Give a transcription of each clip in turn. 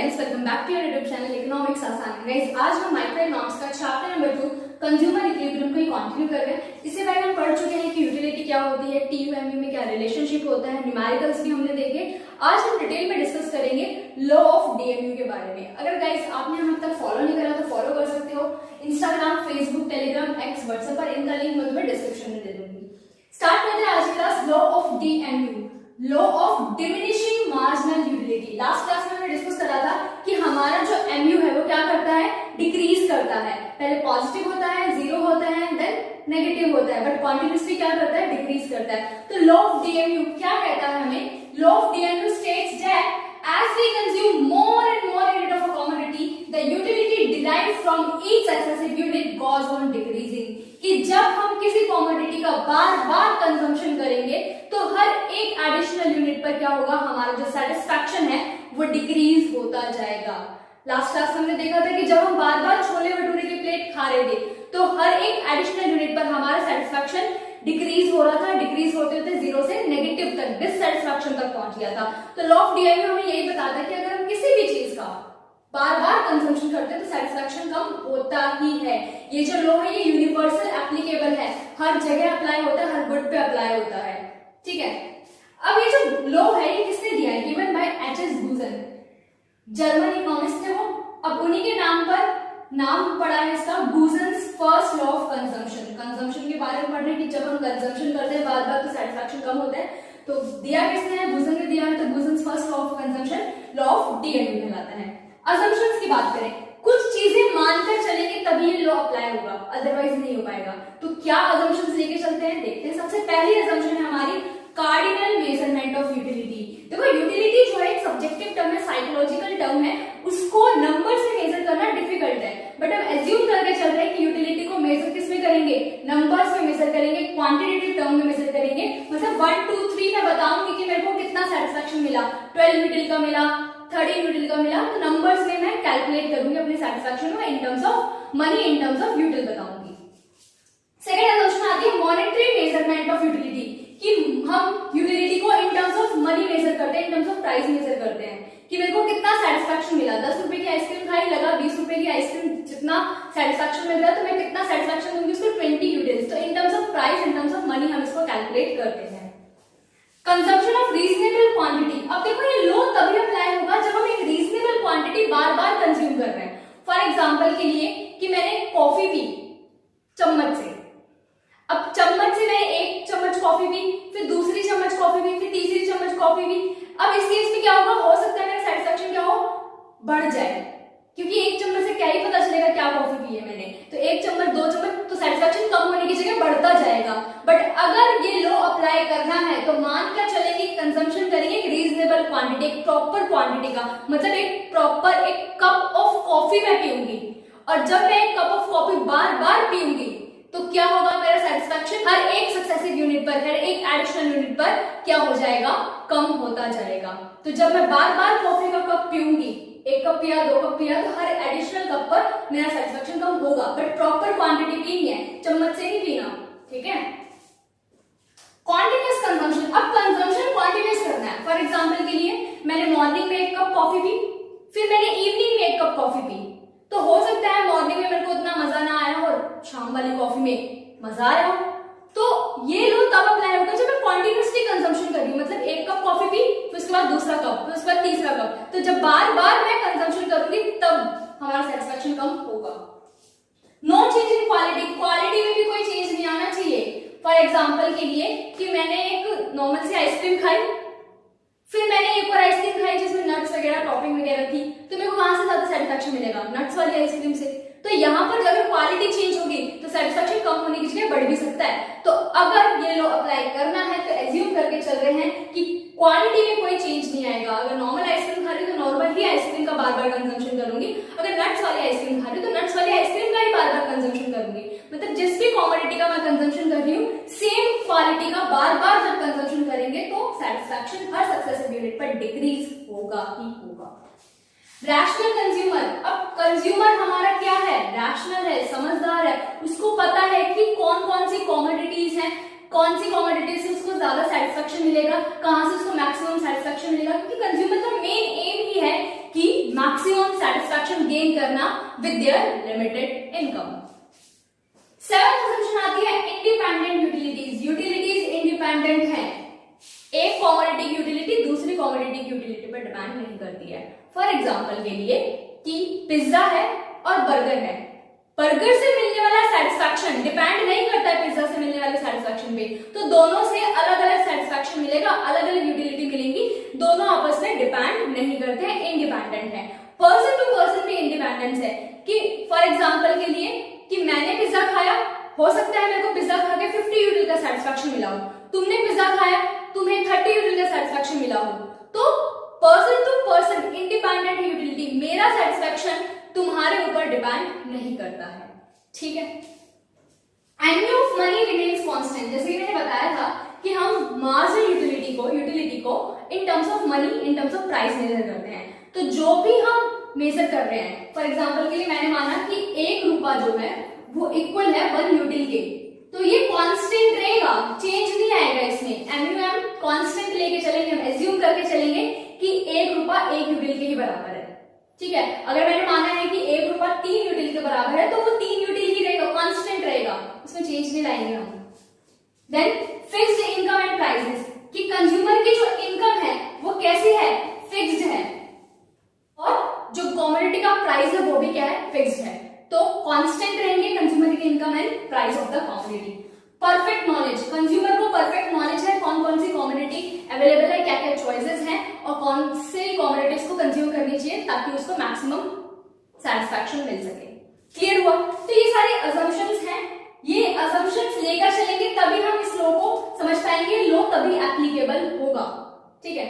Guys, welcome back to your YouTube channel economics आसान। Guys, आज हम माइक्रो इकोनॉमिक्स का चैप्टर नंबर 2 कंज्यूमर इक्विलिब्रियम को ही कंटिन्यू कर रहे हैं। इससे पहले हम पढ़ चुके हैं कि यूटिलिटी क्या होती है, टीयूएमयू में क्या रिलेशनशिप होता है, न्यूमेरिकल्स भी हमने देखे। आज हम डिटेल में डिस्कस करेंगे लॉ ऑफ डीएमयू के बारे में। अगर गाइस आपने हम तक फॉलो नहीं करा तो फॉलो कर सकते हो, Instagram, Facebook, Telegram, x, WhatsApp पर। इनका लिंक मैं तुम्हें डिस्क्रिप्शन में दे दूंगी। स्टार्ट करते हैं आज की class, law of DMU, law of diminishing marginal utility. Last class में हमने डिस्कस करा था कि हमारा जो एमयू है वो क्या करता है, डिक्रीज करता है। पहले पॉजिटिव होता है, जीरो होता है, देन नेगेटिव होता है, बट कॉन्टिन्यूसली क्या करता है, डिक्रीज करता है। तो लॉ ऑफ डीएमयू क्या कहता है हमें? Law of DMU states that as we consume more and more unit of a commodity, the utility derived from each successive unit goes on decreasing। कि जब हम किसी कमोडिटी का बार बार कंजम्पशन करेंगे तो हर एक एडिशनल यूनिट पर क्या होगा, हमारा जो सेटिस्फैक्शन है वो डिक्रीज होता जाएगा। लास्ट क्लास में हमने देखा था कि जब हम बार बार छोले भटूरे की प्लेट खा रहे थे तो हर एक एडिशनल यूनिट पर हमारा सेटिस्फैक्शन डिक्रीज हो रहा था। डिक्रीज होते होते जीरो से नेगेटिव तक, डिससैटिस्फैक्शन तक पहुंच गया था। तो लॉ ऑफ डीएमयू हमें यही बताता है कि अगर हम किसी भी चीज का बार बार कंजम्पशन करते हैं तो सेटिस्फैक्शन कम होता ही है। ये जो लॉ है ये यूनिवर्सल एप्लीकेबल है, हर जगह अप्लाई होता है, हर गुड पे अप्लाई होता है। ठीक है, अब ये जो लॉ है ये किसने दिया है? Given by H S. Gossen, German economist थे वो। अब उन्हीं के नाम पर नाम पड़ा है इसका, Gossen's first law of consumption. Consumption के बारे में पढ़ रहे हैं कि जब हम कंजम्पशन करते हैं बार बार तो सेटिस्फैक्शन कम होता है। तो दिया किसने है? गूजन ने दिया है। तो Gossen's first law of consumption law of DMU कहलाता है। असम्पशंस की बात करें, कुछ चीजें मानकर चलेंगे तभी ये लॉ अप्लाई होगा, अदरवाइज नहीं हो पाएगा। तो क्या असम्पशंस लेके चलते हैं, देखते हैं। सबसे पहली असम्पशन है हमारी कार्डिनल मेजरमेंट ऑफ यूटिलिटी। देखो, यूटिलिटी जो है एक सब्जेक्टिव टर्म है, साइकोलॉजिकल टर्म है, उसको नंबर से मेजर करना डिफिकल्ट है। बट हम एज्यूम करके चल रहे हैं कि यूटिलिटी को मेजर किस में करेंगे, नंबर्स में मेजर करेंगे, क्वांटिटेटिव टर्म में मेजर करेंगे। मतलब 1 2 3 मैं बताऊंगी कि मेरे को कितना सेटिस्फैक्शन मिला, 12 यूटिल का मिला, 13 यूटिल का मिला, तो नंबर्स में मैं कैलकुलेट करूंगी अपने सेटिस्फैक्शन को in terms of money, in terms of util बताऊंगी। सेकंड असम्पशन आती है मॉनेटरी मेजरमेंट ऑफ यूटिलिटी, कि हम यूटिलिटी को in terms of money measure करते हैं, in terms of price measure करते हैं कि मेरे को कितना सेटिस्फैक्शन मिला। 10 रुपए की आइसक्रीम खाई, लगा 20 रुपए की आइसक्रीम, जितना सेटिस्फैक्शन मिल रहा है तो मैं कितना सेटिस्फैक्शन दूंगी उसको, 20 यूटिल्स। तो इन terms of price, in terms of money हम इसको कैलकुलेट करते हैं। कंजम्पशन ऑफ रीजनेबल क्वांटिटी, अब देखो ये लॉ तभी अप्लाई होगा जब हम एक रीजनेबल क्वांटिटी बार बार कंज्यूम कर रहे हैं। फॉर एग्जांपल के लिए कि मैंने कॉफी पी चम्मच से, अब चम्मच से मैं 1 चम्मच कॉफी पी, फिर दूसरी चम्मच कॉफी पी, फिर तीसरी चम्मच कॉफी पी। अब इस केस में क्या होगा, हो सकता है मेरा सेटिस्फैक्शन क्या हो, बढ़ जाए, क्योंकि 1 चम्मच से क्या ही पता चलेगा क्या कॉफी पी है मैंने। तो 1 चम्मच 2 चम्मच तो सेटिस्फैक्शन कम होने की जगह बढ़ता जाएगा। बट अगर ये लॉ अप्लाई करना है तो मान क्या चलेंगे, कंजम्पशन करेंगे एक रीजनेबल क्वांटिटी, एक प्रॉपर क्वांटिटी का, मतलब एक प्रॉपर एक कप ऑफ कॉफी मैं पीऊंगी। और जब मैं एक कप ऑफ कॉफी बार बार पीऊंगी तो क्या होगा, मेरा सेटिस्फैक्शन हर एक सक्सेसिव यूनिट पर, हर एक एडिशनल यूनिट पर क्या हो जाएगा, कम होता जाएगा। तो जब मैं बार बार कॉफी का कप पीऊंगी, 1 कप पिया, 2 कप पिया, तो हर एडिशनल कप पर मेरा सेटिस्फैक्शन कम होगा। बट प्रॉपर क्वांटिटी पीनी है, चम्मच से नहीं पीना। ठीक है, कॉन्टिन्यूअस कंजम्पशन, अब कंजम्पशन कॉन्टिन्यूअस करना है। फॉर एग्जांपल के लिए मैंने मॉर्निंग में 1 कप कॉफी पी, फिर मैंने इवनिंग में 1 कप कॉफी पी। तो हो सकता है मॉर्निंग में मेरे को उतना मजा ना आया हो और शाम वाली कॉफी में मजा आया हो। तो ये लो तब अप्लाई होगा जब मैं कॉन्टिन्यूअसली कंजम्पशन कर रही हूँ, मतलब 1 कप कॉफी पी, फिर उसके बाद दूसरा कप, फिर उसके बाद तीसरा कप। तो जब बार बार मैं कंजम्पशन करूंगी तब हमारा सेटिस्फैक्शन कम होगा। No change in quality, quality में भी कोई चेंज नहीं आना चाहिए। फॉर एग्जाम्पल के लिए कि मैंने एक नॉर्मल सी आइसक्रीम खाई, फिर मैंने एक और आइसक्रीम खाई जिसमें नट्स वगैरह टॉपिंग वगैरह थी, तो मेरे को वहां से ज्यादा सेटिस्फैक्शन मिलेगा नट्स वाली आइसक्रीम से। तो यहाँ पर अगर क्वालिटी चेंज होगी तो सेटिस्फैक्शन कम होने की जगह बढ़ भी सकता है। तो अगर ये लॉ अप्लाई करना है तो एज्यूम करके चल रहे हैं कि क्वालिटी में कोई चेंज नहीं आएगा। अगर नॉर्मल आइसक्रीम खा रही तो नॉर्मल ही आइसक्रीम का बार बार कंजम्पशन करूंगी, अगर नट्स वाली आइसक्रीम खा रही तो नट्स वाली आइसक्रीम का ही बार बार कंजम्पशन करूंगी। मतलब जिस भी क्वांटिटी का मैं कंजम्पशन कर रही हूँ, सेम क्वालिटी का बार बार जब कंजम्पशन करेंगे तो सेटिस्फैक्शन हर सक्सेसिव यूनिट पर डिक्रीज होगा ही होगा। रैशनल कंज्यूमर, अब कंज्यूमर हमारा क्या है, रैशनल है, समझदार है, उसको पता है कि कौन कौन सी कॉमोडिटीज हैं, कौन सी कॉमोडिटी से उसको ज्यादा सेटिस्फैक्शन मिलेगा, कहां से उसको मैक्सिमम सेटिस्फैक्शन मिलेगा। क्योंकि कंज्यूमर का मेन एम ही है कि मैक्सिमम सेटिस्फैक्शन गेन करना with their limited income. Seventh assumption आती है इंडिपेंडेंट यूटिलिटीज। यूटिलिटीज इंडिपेंडेंट है, एक कॉमोडिटी की यूटिलिटी दूसरी कॉमोडिटी की यूटिलिटी पर डिपेंड नहीं करती है। फॉर एग्जांपल के लिए कि पिज्जा है और बर्गर है, बर्गर से मिलने वाला सेटिस्फैक्शन डिपेंड नहीं करता है पिज्जा से मिलने वाले सेटिस्फैक्शन पे, तो दोनों से अलग अलग सेटिस्फैक्शन मिलेगा, अलग अलग यूटिलिटी मिलेंगी, दोनों आपस में डिपेंड नहीं करते हैं, इंडिपेंडेंट है। पर्सन टू पर्सन भी इंडिपेंडेंस है कि फॉर एग्जांपल के लिए कि मैंने पिज्जा खाया, हो सकता है मेरे को पिज्जा खा के 50 यूटिलिटी का सेटिस्फैक्शन मिला हो, तुमने पिज्जा खाया तुम्हें 30 यूटिलिटी का सेटिस्फैक्शन मिला हो, तो person to person independent utility, मेरा सेटिस्फैक्शन तुम्हारे ऊपर डिपेंड नहीं करता है, ठीक है। MU of money remains constant, जैसे कि मैंने बताया था कि हम मार्जिनल यूटिलिटी को in terms of money, in terms of price measure करते हैं। तो जो भी हम मेजर कर रहे हैं, फॉर एग्जांपल के लिए मैंने माना कि 1 रुपया जो है वो इक्वल है 1 यूटिल के, तो ये कांस्टेंट रहेगा, चेंज नहीं आएगा इसमें। एमयूएम कांस्टेंट लेके चलेंगे, हम एज्यूम करके चलेंगे कि 1 रुपया 1 यूटिल के ही बराबर है, ठीक है। अगर मैंने माना है कि 1 रुपया 3 यूटिल के बराबर है तो वो 3 यूटिल ही रहेगा, कांस्टेंट रहेगा, उसमें चेंज नहीं लाएंगे हम। Then fixed income and prices, कि कंज्यूमर की जो इनकम है वो कैसी है, फिक्स्ड है, और जो कमोडिटी का प्राइस है वो भी क्या है, फिक्स्ड है, तो कांस्टेंट रहेंगे कंज्यूमर की income and price of the commodity. Perfect knowledge, consumer को परफेक्ट नॉलेज है कौन कौन सी कमोडिटी अवेलेबल है, क्या क्या चॉइसेस हैं और कौन से कमोडिटीज को कंज्यूम करनी चाहिए ताकि उसको मैक्सिमम सेटिस्फैक्शन मिल सके। क्लियर हुआ? तो ये सारे अजम्पशंस हैं, ये अजम्पशंस लेकर चलेंगे तभी हम इस लॉ को समझ पाएंगे, लॉ तभी एप्लीकेबल होगा, ठीक है।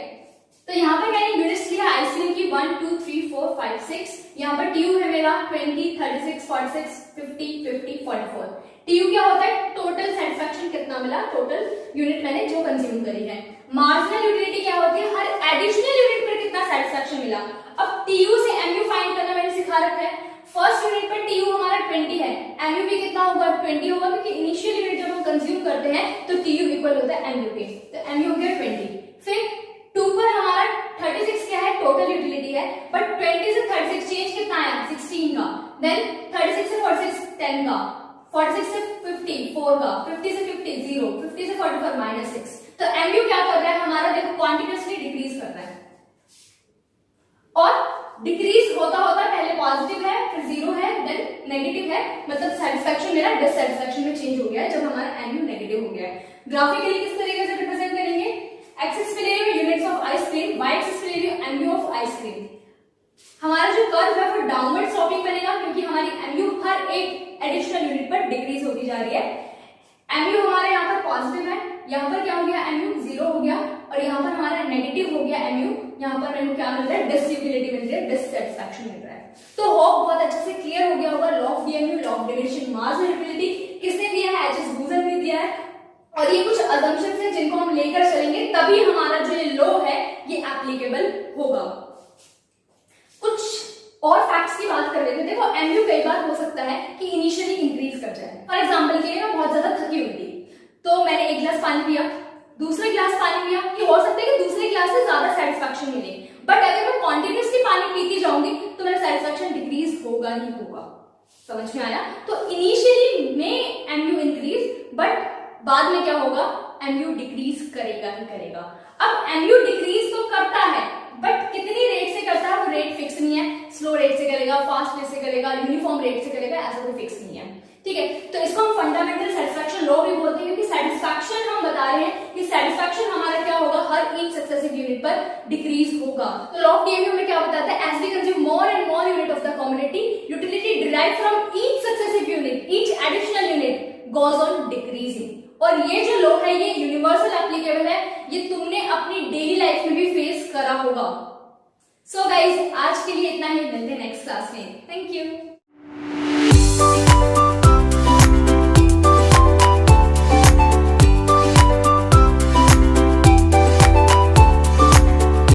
तो यहाँ पे मैंने यूनिट्स लिया आइसक्रीम की 1 2 3 4 5 6, यहाँ पर टीयू है मेरा 20 36 46 50 50 44। टीयू क्या होता है, टोटल सेटिस्फैक्शन कितना मिला, टोटल यूनिट मैंने जो कंज्यूम करी है। मार्जिनल यूटिलिटी क्या होती है, हर एडिशनल यूनिट पर कितना सेटिस्फैक्शन मिला। अब टीयू से एमयू फाइंड करना मैंने सिखा रखा है। फर्स्ट यूनिट पर टीयू हमारा 20 है, एमयू भी कितना होगा, 20 होगा, क्योंकि इनिशियल यूनिट जब हम कंज्यूम करते हैं तो टीयू इक्वल होता है एमयू के, तो एमयू हो गया 20। फिर 2 पर हमारा 36 क्या है, टोटल यूटिलिटी है, बट 20 से 36 चेंज कितना आया, 16 का। देन 36 से 46 10 का, 46 से 50 4 का, 50 से 50 0, 50 से 44 -6। तो एमयू क्या कर रहा है हमारा, देखो क्वांटिटेसली डिक्रीज कर रहा है, और डिक्रीज होता होता पहले पॉजिटिव है फिर 0 है देन नेगेटिव है, मतलब सेटिस्फैक्शन मेरा डिससेटिस्फैक्शन में चेंज हो गया है जब हमारा एमयू नेगेटिव हो गया है। ग्राफिकली किस तरीके से रिप्रेजेंट करेंगे, एक्स एक्सिस पे ले रही हूं units of ice cream, Y axis पे ले रही हूं एमयू ऑफ आइसक्रीम। हमारा जो कर्व है वो डाउनवर्ड स्लोपिंग बनेगा क्योंकि हमारी एमयू हर एक एडिशनल यूनिट पर डिक्रीज होती जा रही है। एमयू हमारे यहाँ पर पॉजिटिव है, यहाँ पर क्या हो गया एमयू 0 हो गया, और यहाँ पर हमारा नेगेटिव हो गया एमयू, यहाँ पर मेरे को क्या मिल रहा है, डिसयूटिलिटी मिल रही है, डिससैटिस्फैक्शन मिल रहा है। तो होप बहुत अच्छे से क्लियर हो गया होगा law of DMU, law of division, marginal utility किसने दिया है, एचएस बूजन ने दिया है, और ये कुछ असम्पशंस हैं जिनको हम लेकर चलेंगे तभी हमारा जो ये लॉ है ये एप्लीकेबल होगा। कुछ और फैक्ट्स की बात कर लेते हैं। देखो एमयू कई बार हो सकता है कि इनिशियली इंक्रीज कर जाए। फॉर एग्जांपल के लिए मैं बहुत ज्यादा थकी हुई थी तो मैंने एक गिलास पानी पिया, दूसरे गिलास पानी पिया, ये हो सकता है कि दूसरे गिलास से ज्यादा सेटिस्फैक्शन मिले, बट अगर मैं कॉन्टिन्यूसली पानी पीती जाऊंगी तो मेरा सेटिस्फैक्शन डिक्रीज होगा ही होगा। समझ में आया? तो इनिशियली में एमयू इंक्रीज, बट बाद में क्या होगा, एमयू डिक्रीज करेगा ही करेगा। अब एमयू डिक्रीज तो करता है बट कितनी रेट से करता है वो रेट फिक्स नहीं है, स्लो रेट से करेगा, फास्ट रेट से करेगा, यूनिफॉर्म रेट से करेगा, ऐसा कोई फिक्स नहीं है। ठीक है, तो इसको हम फंडामेंटल सेटिस्फैक्शन लॉ भी बोलते हैं क्योंकि सेटिस्फैक्शन हम बता रहे हैं कि सेटिस्फैक्शन हमारा क्या होगा, हर एक सक्सेसिव यूनिट पर डिक्रीज होगा। तो लॉ ऑफ डीएमयू में क्या बताता है, as we consume more and more unit of the commodity, utility derive from each successive unit, each additional unit goes on decreasing। और ये जो लॉ है ये यूनिवर्सल एप्लीकेबल है, ये तुमने अपनी डेली लाइफ में भी फेस करा होगा। सो गाइज आज के लिए इतना ही, मिलते हैं नेक्स्ट क्लास में। Thank you.